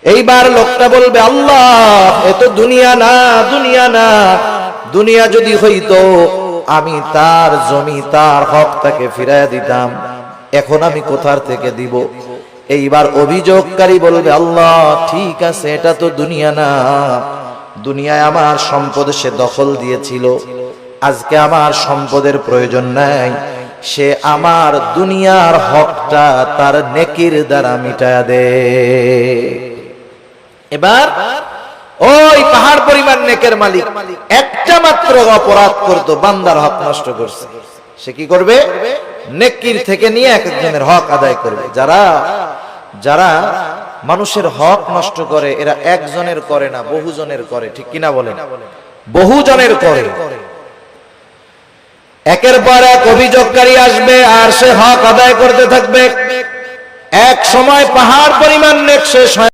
এইবার লোকটা বলবে, আল্লাহ এ তো দুনিয়া না, দুনিয়া না, দুনিয়া যদি হইতো আমি তার জমি তার হক তাকে ফিরাইয়া দিতাম, এখন আমি কোথার থেকে দিব? এইবার অভিযোগকারী বলবে, আল্লাহ ঠিক আছে, এটা তো দুনিয়া না, দুনিয়ায় আমার সম্পদ সে দখল দিয়েছিল, আজকে আমার সম্পদের প্রয়োজন নাই, সে আমার দুনিয়ার হকটা তার নেকির দ্বারা মিটায়া দে। এবার ওই পাহাড় পরিমাণ নেকের মালিক একটা মাত্র অপরাধ করতো, বান্দার হক নষ্ট করছে, সে কি করবে? নেকির থেকে নিয়ে এক একজনের হক আদায় করবে। যারা যারা মানুষের হক নষ্ট করে এরা একজনের করে না, বহুজনের করে, ঠিক কিনা বলেন? বহুজনের করে। একের পর এক অভিযোগকারী আসবে আর সে হক আদায় করতে থাকবে। এক সময় পাহাড় পরিমাণ নেক শেষ হয়।